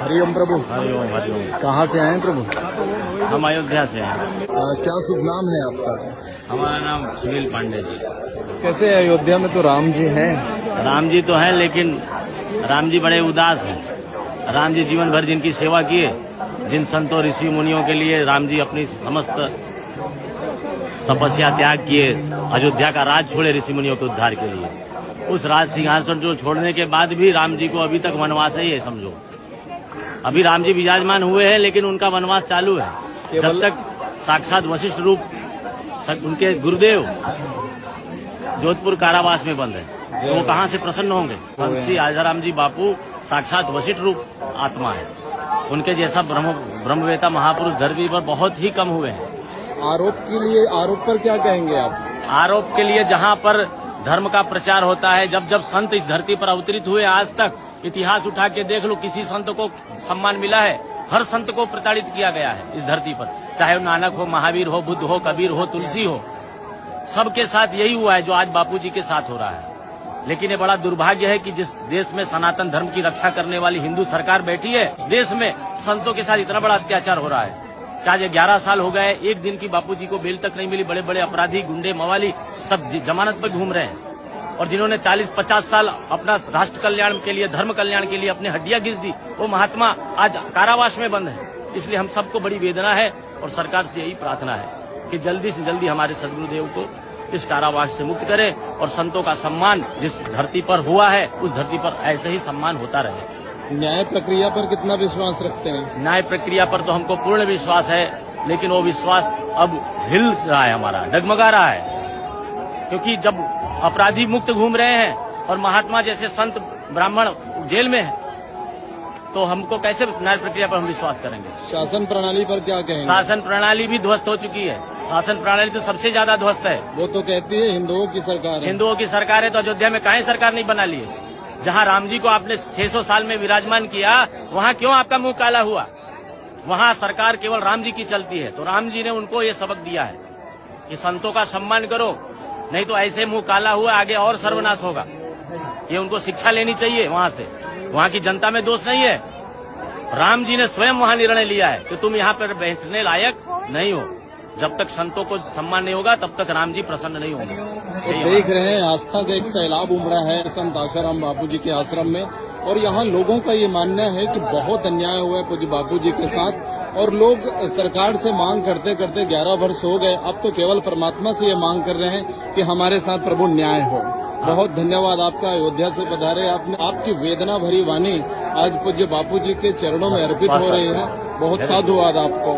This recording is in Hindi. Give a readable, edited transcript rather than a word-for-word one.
हरिओम प्रभु। हरिओम हरिओम। कहाँ से आए प्रभु? हम अयोध्या से हैं। क्या शुभ नाम है आपका? हमारा नाम सुनील पांडे जी। कैसे अयोध्या में तो राम जी हैं? राम जी तो हैं, लेकिन राम जी बड़े उदास हैं। राम जी जीवन भर जिनकी सेवा किए, जिन संतों ऋषि मुनियों के लिए राम जी अपनी समस्त तपस्या त्याग किए, अयोध्या का राज छोड़े ऋषि मुनियों के उद्धार के लिए, उस राज सिंहासन को छोड़ने के बाद भी राम जी को अभी तक वनवास ही है। समझो, अभी राम जी विराजमान हुए हैं, लेकिन उनका वनवास चालू है। जब तक साक्षात वशिष्ठ रूप उनके गुरुदेव जोधपुर कारावास में बंद है, तो वो कहाँ से प्रसन्न होंगे? बंसी आजाराम जी बापू साक्षात वशिष्ठ रूप आत्मा है। उनके जैसा ब्रह्मवेता महापुरुष धरती पर बहुत ही कम हुए हैं। आरोप पर क्या कहेंगे आप? आरोप के लिए जहाँ पर धर्म का प्रचार होता है, जब जब संत इस धरती पर अवतरित हुए, आज तक इतिहास उठा के देख लो, किसी संत को सम्मान मिला है? हर संत को प्रताड़ित किया गया है इस धरती पर, चाहे वो नानक हो, महावीर हो, बुद्ध हो, कबीर हो, तुलसी हो, सबके साथ यही हुआ है जो आज बापूजी के साथ हो रहा है। लेकिन ये बड़ा दुर्भाग्य है कि जिस देश में सनातन धर्म की रक्षा करने वाली हिंदू सरकार बैठी है, उस देश में संतों के साथ इतना बड़ा अत्याचार हो रहा है। आज 11 साल हो गए, एक दिन की बापूजी को बेल तक नहीं मिली। बड़े बड़े अपराधी, गुंडे, मवाली सब जमानत पर घूम रहे हैं, और जिन्होंने 40-50 साल अपना राष्ट्र कल्याण के लिए, धर्म कल्याण के लिए अपनी हड्डियां घिस दी, वो महात्मा आज कारावास में बंद है। इसलिए हम सबको बड़ी वेदना है, और सरकार से यही प्रार्थना है कि जल्दी से जल्दी हमारे सदगुरुदेव को इस कारावास से मुक्त करें, और संतों का सम्मान जिस धरती पर हुआ है, उस धरती पर ऐसे ही सम्मान होता रहे। न्याय प्रक्रिया पर कितना विश्वास रखते हैं? न्याय प्रक्रिया पर तो हमको पूर्ण विश्वास है, लेकिन वो विश्वास अब हिल रहा है, हमारा डगमगा रहा है। क्योंकि जब अपराधी मुक्त घूम रहे हैं और महात्मा जैसे संत ब्राह्मण जेल में है, तो हमको कैसे न्याय प्रक्रिया पर हम विश्वास करेंगे? शासन प्रणाली पर क्या कहेंगे? शासन प्रणाली भी ध्वस्त हो चुकी है। शासन प्रणाली तो सबसे ज्यादा ध्वस्त है। वो तो कहती है हिंदुओं की सरकार है। हिंदुओं की सरकार है, तो अयोध्या में काहे सरकार नहीं बना ली है? जहाँ राम जी को आपने 600 साल में विराजमान किया, वहाँ क्यों आपका मुंह काला हुआ? वहाँ सरकार केवल राम जी की चलती है। तो राम जी ने उनको ये सबक दिया है कि संतों का सम्मान करो, नहीं तो ऐसे मुंह काला हुआ आगे और सर्वनाश होगा। ये उनको शिक्षा लेनी चाहिए वहाँ से। वहाँ की जनता में दोष नहीं है। राम जी ने स्वयं वहाँ निर्णय लिया है कि तुम यहाँ पर बैठने लायक नहीं हो। जब तक संतों को सम्मान नहीं होगा, तब तक राम जी प्रसन्न नहीं होंगे। तो देख रहे हैं, आस्था का एक सैलाब उमड़ा है संत आशाराम बापूजी के आश्रम में, और यहाँ लोगों का ये मानना है कि बहुत अन्याय हुआ है पूज्य बापूजी के साथ, और लोग सरकार से मांग करते करते 11 वर्ष हो गए। अब तो केवल परमात्मा से ये मांग कर रहे हैं कि हमारे साथ प्रभु न्याय हो। बहुत धन्यवाद आपका, अयोध्या से पधारे आपने। आपकी वेदना भरी वाणी आज पूज्य बापूजी के चरणों में अर्पित हो रही है। बहुत साधुवाद आपको।